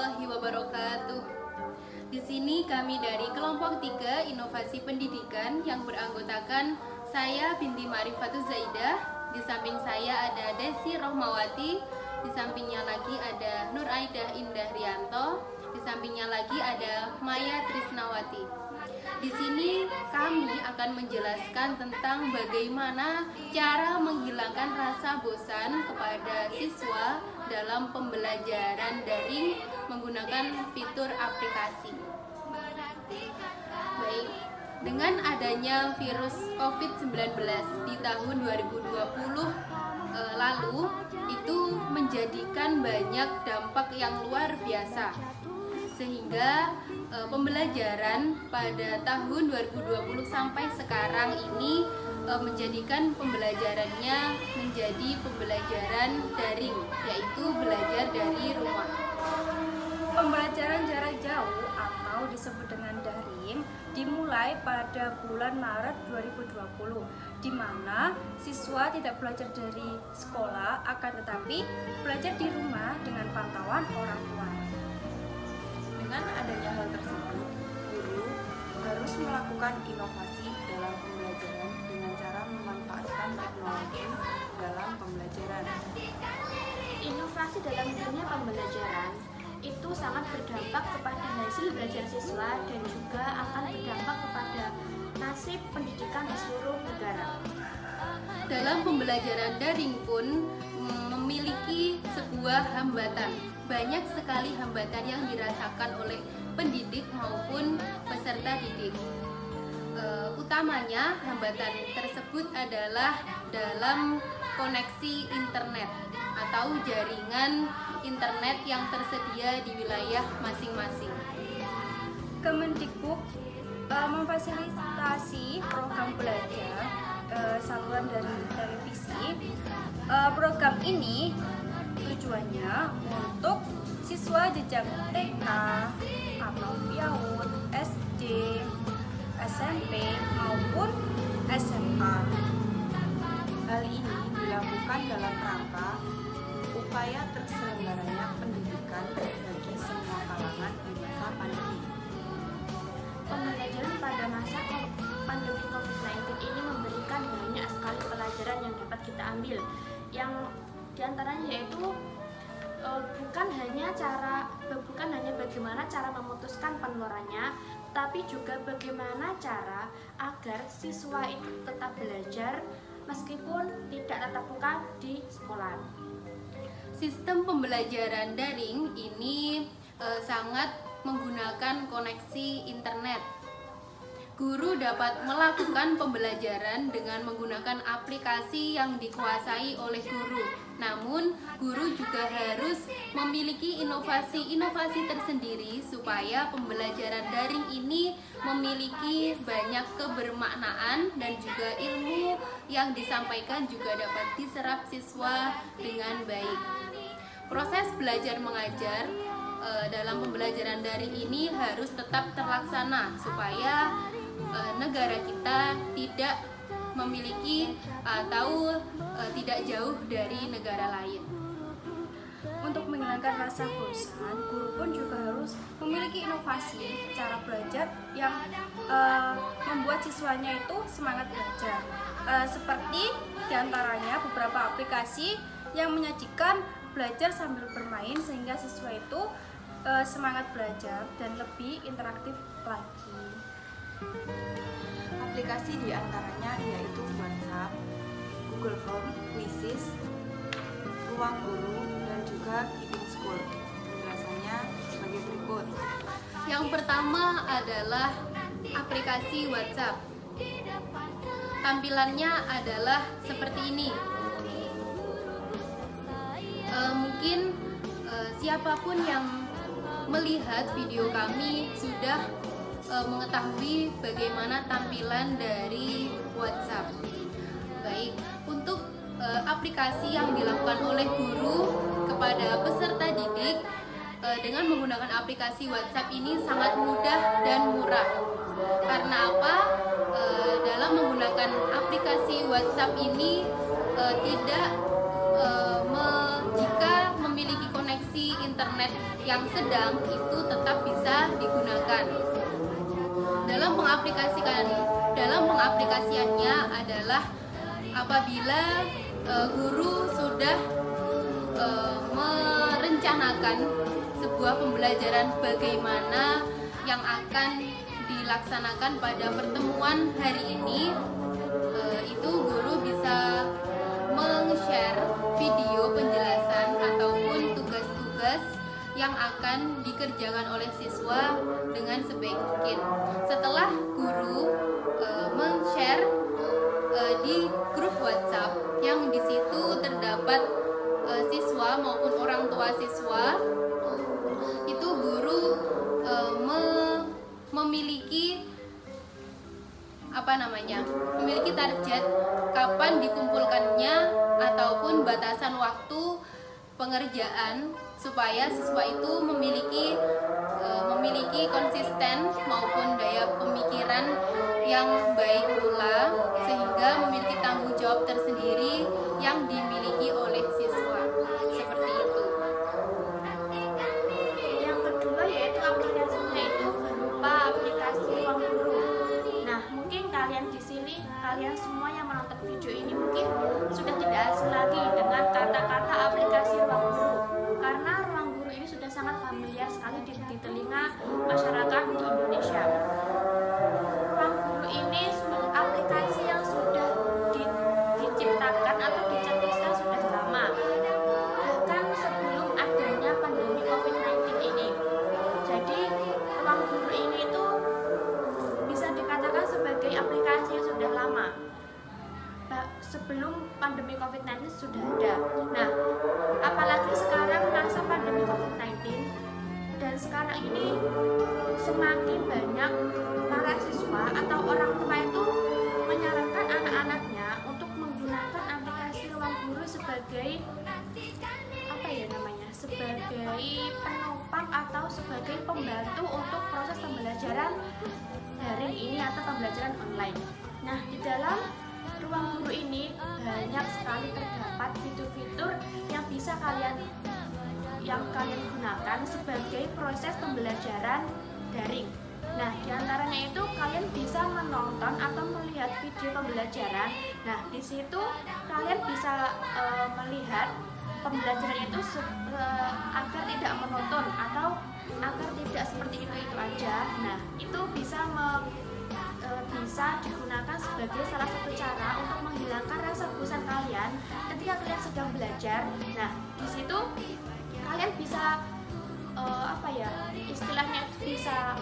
warahmatullahi wabarakatuh. Di sini kami dari kelompok 3 Inovasi Pendidikan yang beranggotakan saya binti Ma'rifatuz Zaidah. Di samping saya ada Desi Rohmawati, di sampingnya lagi ada Nur Aidah Indah Rianto, di sampingnya lagi ada Maya Trisnawati. Di sini kami akan menjelaskan tentang bagaimana cara menghilangkan rasa bosan kepada siswa dalam pembelajaran daring menggunakan fitur aplikasi. Baik, dengan adanya virus COVID-19 di tahun 2020 lalu itu menjadikan banyak dampak yang luar biasa, sehingga pembelajaran pada tahun 2020 sampai sekarang ini menjadikan pembelajarannya menjadi pembelajaran daring, yaitu belajar dari rumah. Pembelajaran jarak jauh atau disebut dengan daring dimulai pada bulan Maret 2020, di mana siswa tidak belajar dari sekolah, akan tetapi belajar di rumah dengan pantauan orang tua. Dengan adanya hal tersebut, guru harus melakukan inovasi dalam pembelajaran dengan cara memanfaatkan teknologi dalam pembelajaran. Inovasi dalam dunia pembelajaran itu sangat berdampak kepada hasil belajar siswa dan juga akan berdampak kepada nasib pendidikan di seluruh negara. Dalam pembelajaran daring pun memiliki sebuah hambatan. Banyak sekali hambatan yang dirasakan oleh pendidik maupun peserta didik. Utamanya hambatan tersebut adalah dalam koneksi internet atau jaringan internet yang tersedia di wilayah masing-masing. Kemendikbud memfasilitasi program belajar saluran dari televisi. Program ini tujuannya untuk siswa jenjang TK atau PAUD, SD, SMP maupun SMA. Hal ini dilakukan dalam rangka upaya terselenggaranya pendidikan bagi semua kalangan di masa pandemi. Pembelajaran pada masa pandemi COVID-19 ini memberikan banyak sekali pelajaran yang dapat kita ambil, yang diantaranya yaitu bukan hanya bagaimana cara memutuskan penularannya, tapi juga bagaimana cara agar siswa itu tetap belajar meskipun tidak tatap muka di sekolah. Sistem pembelajaran daring ini sangat menggunakan koneksi internet. Guru dapat melakukan pembelajaran dengan menggunakan aplikasi yang dikuasai oleh guru. Namun, guru juga harus memiliki inovasi-inovasi tersendiri supaya pembelajaran daring ini memiliki banyak kebermaknaan dan juga ilmu yang disampaikan juga dapat diserap siswa dengan baik. Proses belajar mengajar dalam pembelajaran daring ini harus tetap terlaksana supaya negara kita tidak memiliki atau tidak jauh dari negara lain. Untuk menghilangkan rasa bosan, guru pun juga harus memiliki inovasi cara belajar yang membuat siswanya itu semangat belajar. Seperti diantaranya beberapa aplikasi yang menyajikan belajar sambil bermain sehingga siswa itu semangat belajar dan lebih interaktif lagi. Aplikasi diantaranya yaitu WhatsApp, Google Form, Quizzes, Ruang Guru, dan juga Keeping School. Penjelasannya sebagai berikut. Yang pertama adalah aplikasi WhatsApp. Tampilannya adalah seperti ini. Mungkin siapapun yang melihat video kami sudah mengetahui bagaimana tampilan dari WhatsApp. Baik, untuk aplikasi yang dilakukan oleh guru kepada peserta didik dengan menggunakan aplikasi WhatsApp ini sangat mudah dan murah. Karena apa? Dalam menggunakan aplikasi WhatsApp ini tidak jika memiliki koneksi kondisi internet yang sedang itu tetap bisa digunakan. Dalam pengaplikasiannya adalah apabila guru sudah merencanakan sebuah pembelajaran bagaimana yang akan dilaksanakan pada pertemuan hari ini, itu guru bisa meng-share video penjelasan ataupun tugas-tugas yang akan dikerjakan oleh siswa dengan sebaik mungkin. Setelah guru meng-share di grup WhatsApp yang di situ terdapat siswa maupun orang tua siswa, itu guru memiliki memiliki target kapan dikumpulkannya ataupun batasan waktu pengerjaan supaya siswa itu memiliki konsisten maupun daya pemikiran yang baik pula, sehingga memiliki tanggung jawab tersendiri yang dimiliki oleh siswa. Seperti itu. Yang kedua yaitu aplikasinya itu berupa aplikasi Ruang Guru. Nah, mungkin kalian di sini, kalian semua yang menonton video ini mungkin sudah tidak asing lagi dengan kata-kata aplikasi Ruang Guru, karena Ruang Guru ini sudah sangat familiar sekali di telinga masyarakat di Indonesia. Ruang Guru ini aplikasi yang sudah diciptakan atau dicetuskan sudah lama, bahkan sebelum adanya pandemi COVID-19 ini. Jadi Ruang Guru ini itu bisa dikatakan sebagai aplikasi yang sudah lama, sebelum pandemi COVID-19 sudah ada. Nah, apalagi sekarang masa pandemi COVID-19, dan sekarang ini semakin banyak para siswa atau orang tua itu menyarankan anak-anaknya untuk menggunakan aplikasi Ruang Guru sebagai sebagai penopang atau sebagai pembantu untuk proses pembelajaran daring ini atau pembelajaran online. Nah, di dalam Ruang Guru ini banyak sekali terdapat fitur-fitur yang bisa kalian gunakan sebagai proses pembelajaran daring. Nah, diantaranya itu kalian bisa menonton atau melihat video pembelajaran. Nah, di situ kalian bisa melihat pembelajaran itu agar tidak monoton atau agar tidak seperti itu aja. Nah, itu bisa digunakan sebagai salah satu cara untuk menghilangkan rasa bosan kalian ketika kalian sedang belajar. Nah, di situ kalian bisa istilahnya bisa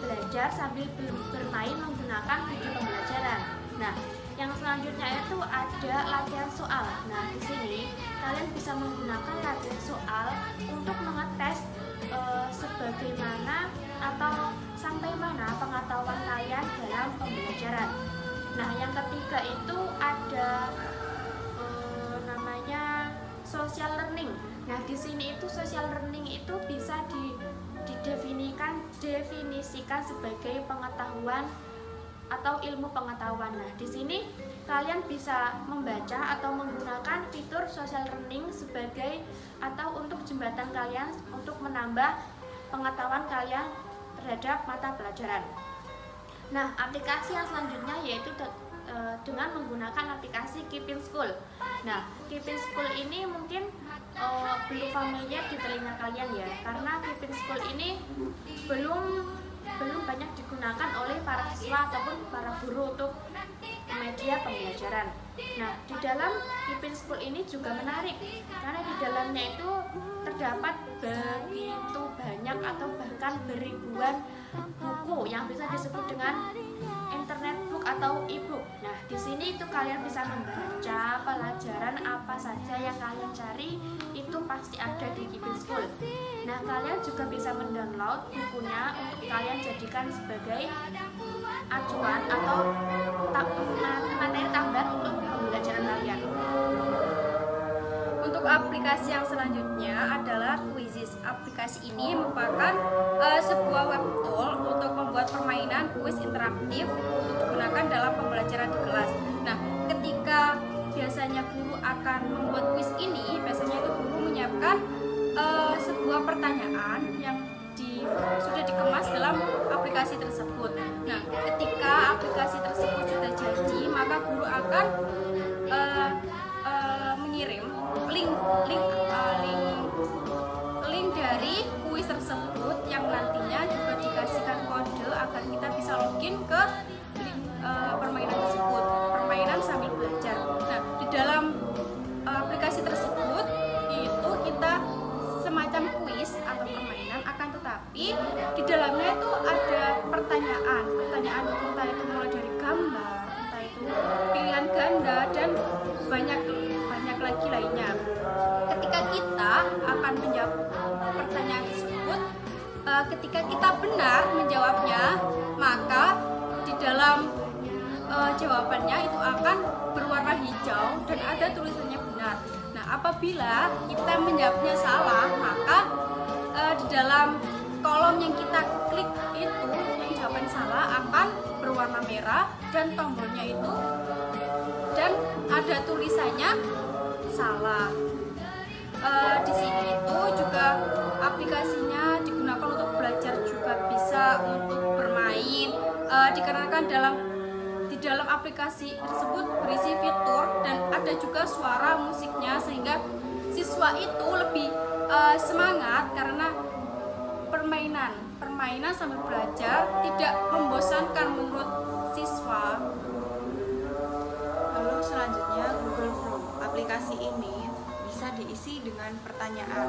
belajar sambil bermain menggunakan video pembelajaran. Nah, yang selanjutnya itu ada latihan soal. Nah, di sini kalian bisa menggunakan latihan soal untuk mengetes sebagaimana atau sampai mana pengetahuan kalian dalam pembelajaran. Nah, yang ketiga itu ada namanya social learning. Nah, di sini itu social learning itu bisa didefinisikan sebagai pengetahuan atau ilmu pengetahuan. Nah, di sini kalian bisa membaca atau menggunakan fitur social learning sebagai atau untuk jembatan kalian untuk menambah pengetahuan kalian terhadap mata pelajaran. Nah, aplikasi yang selanjutnya yaitu dengan menggunakan aplikasi Keeping School. Nah, Keeping School ini mungkin belum familiar di telinga kalian ya, karena Keeping School ini belum banyak digunakan oleh para siswa ataupun para guru untuk media pembelajaran. Nah, di dalam Keeping School ini juga menarik karena di dalamnya itu terdapat begitu banyak atau bahkan beribuan buku yang bisa disebut dengan internet book atau e-book. Nah, di sini itu kalian bisa membaca pelajaran apa saja yang kalian cari, itu pasti ada di Keeping School. Nah, kalian juga bisa mendownload bukunya untuk kalian jadikan sebagai acuan atau materi tambahan untuk pembelajaran kalian. Untuk aplikasi yang selanjutnya adalah Quizizz. Aplikasi ini merupakan sebuah web tool untuk membuat permainan kuis interaktif untuk digunakan dalam pembelajaran di kelas. Nah, ketika biasanya guru akan membuat kuis ini, biasanya itu guru menyiapkan sebuah pertanyaan yang sudah dikemas dalam aplikasi tersebut. Nah, ketika aplikasi tersebut sudah jadi, maka guru akan mengirim link dari kuis tersebut yang nantinya juga dikasihkan kode agar kita bisa login ke permainan tersebut, permainan sambil belajar. Nah, di dalam aplikasi tersebut itu kita semacam kuis atau permainan, akan tetapi di dalamnya itu ada pertanyaan entah itu mulai dari gambar, entah itu pilihan ganda dan banyak lagi lainnya. Ketika kita akan menjawab pertanyaan tersebut, ketika kita benar menjawabnya, maka di dalam jawabannya itu akan berwarna hijau dan ada tulisannya benar. Nah, apabila kita menjawabnya salah, maka di dalam kolom yang kita klik itu yang jawaban salah akan berwarna merah dan tombolnya itu dan ada tulisannya salah. Di sini itu juga aplikasinya digunakan untuk belajar, juga bisa untuk bermain, dikarenakan di dalam aplikasi tersebut berisi fitur dan ada juga suara musiknya, sehingga siswa itu lebih semangat karena permainan sambil belajar tidak membosankan menurut siswa. Lalu selanjutnya Google Form. Aplikasi ini bisa diisi dengan pertanyaan.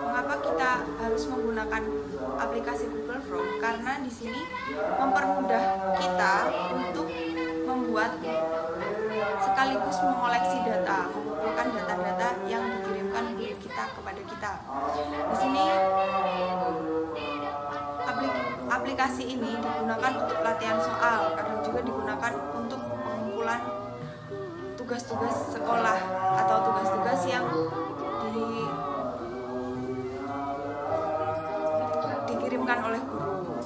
Mengapa kita harus menggunakan aplikasi Google Form? Karena di sini mempermudah kita untuk membuat sekaligus mengoleksi data, mengumpulkan data-data yang dikirimkan guru kita kepada kita. Di sini aplikasi ini digunakan untuk latihan soal, kadang juga digunakan untuk pengumpulan tugas-tugas sekolah atau tugas-tugas yang dikirimkan oleh guru.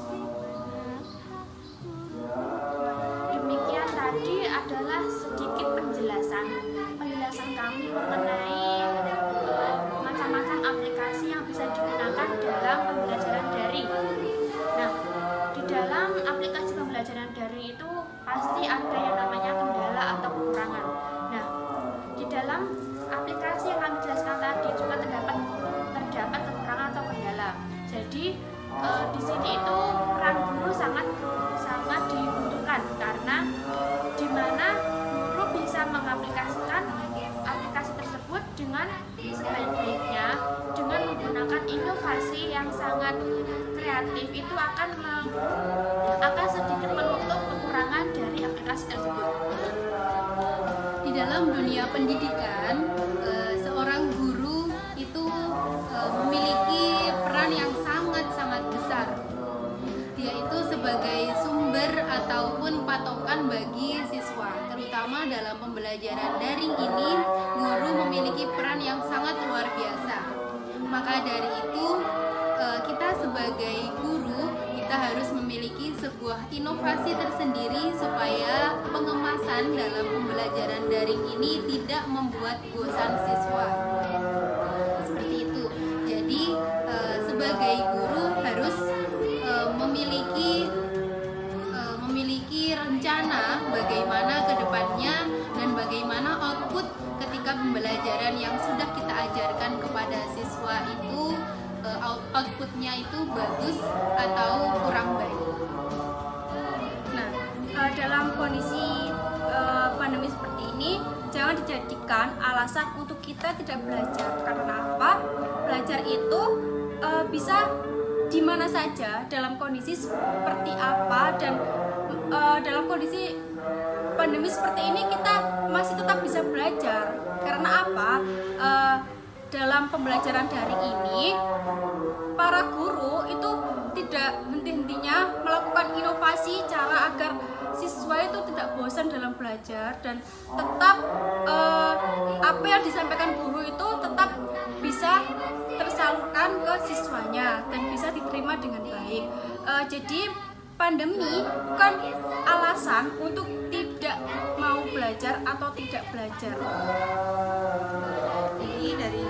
Demikian tadi adalah sedikit penjelasan kami mengenai macam-macam aplikasi yang bisa digunakan dalam pembelajaran daring. Nah, di dalam aplikasi pembelajaran daring itu pasti ada yang namanya kendala atau kekurangan. Nah, di dalam aplikasi yang kami jelaskan tadi juga terdapat kekurangan atau kendala. Jadi di sini itu peran guru sangat dibutuhkan, karena di mana guru bisa mengaplikasikan aplikasi tersebut dengan sebaik-baiknya dengan menggunakan inovasi yang sangat kreatif. Itu akan sedikit menutup kekurangan dari aplikasi tersebut. Di dalam dunia pendidikan, seorang guru itu memiliki peran yang sangat-sangat besar. Dia itu sebagai sumber ataupun patokan bagi siswa, terutama dalam pembelajaran daring ini, guru memiliki peran yang sangat luar biasa. Maka dari itu, kita sebagai guru, kita harus memiliki sebuah inovasi tersendiri supaya pengemasan dalam pembelajaran daring ini tidak membuat bosan siswa. Seperti itu. Jadi, sebagai guru harus memiliki rencana bagaimana ke depannya dan bagaimana output ketika pembelajaran yang sudah kita ajarkan kepada siswa itu outputnya itu bagus atau kurang baik. Nah, dalam kondisi pandemi seperti ini, jangan dijadikan alasan untuk kita tidak belajar. Karena apa? Belajar itu bisa di mana saja, dalam kondisi seperti apa, dan dalam kondisi pandemi seperti ini kita masih tetap bisa belajar. Karena apa? Dalam pembelajaran daring ini, para guru itu tidak henti-hentinya melakukan inovasi cara agar siswa itu tidak bosan dalam belajar dan tetap apa yang disampaikan guru itu tetap bisa tersalurkan ke siswanya dan bisa diterima dengan baik. Jadi pandemi bukan alasan untuk tidak mau belajar atau tidak belajar. Jadi dari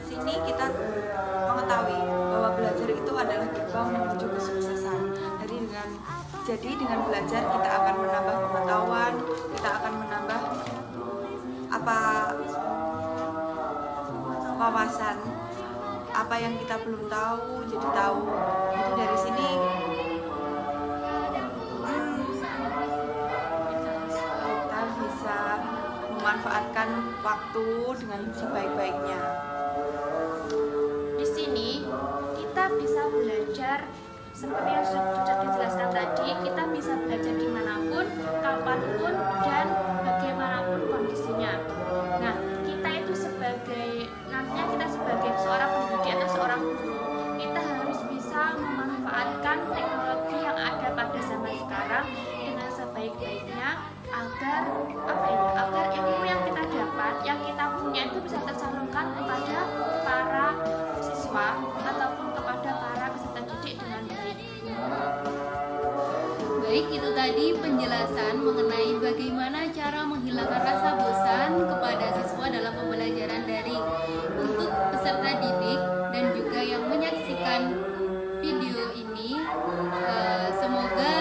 sini kita adalah gerbang menuju kesuksesan. Jadi dengan belajar kita akan menambah pengetahuan, kita akan menambah wawasan, apa yang kita belum tahu jadi tahu. Jadi dari sini kita bisa memanfaatkan waktu dengan sebaik-baiknya. Di sini kita bisa belajar seperti yang sudah dijelaskan tadi, kita bisa belajar dimanapun, kapanpun, dan bagaimanapun kondisinya. Nah, kita itu nantinya kita sebagai seorang pendidik atau seorang guru, kita harus bisa memanfaatkan teknologi yang ada pada zaman sekarang dengan sebaik-baiknya agar ilmu yang kita dapat, yang kita punya itu bisa tersalurkan kepada para siswa ataupun kepada para peserta didik dengan baik. Baik, itu tadi penjelasan mengenai bagaimana cara menghilangkan rasa bosan kepada siswa dalam pembelajaran daring. Untuk peserta didik dan juga yang menyaksikan video ini, semoga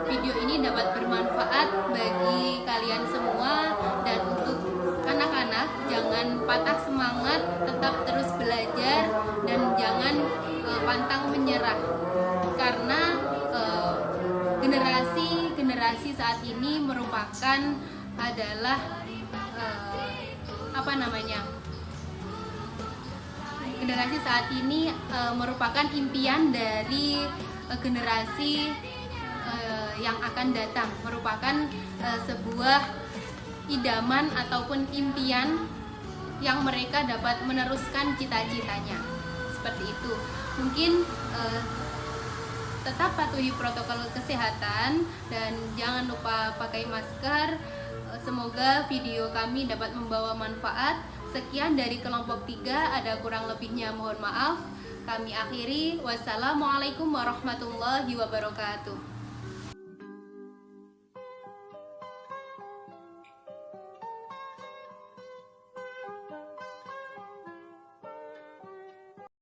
video ini dapat bermanfaat bagi kalian semua. Dan untuk anak-anak, jangan patah semangat, tetap terus belajar dan jangan pantang menyerah, karena generasi saat ini merupakan generasi saat ini merupakan impian dari generasi yang akan datang, merupakan sebuah idaman ataupun impian yang mereka dapat meneruskan cita-citanya. Seperti itu. Mungkin tetap patuhi protokol kesehatan dan jangan lupa pakai masker. Semoga video kami dapat membawa manfaat. Sekian dari kelompok 3, ada kurang lebihnya mohon maaf. Kami akhiri. Wassalamualaikum warahmatullahi wabarakatuh.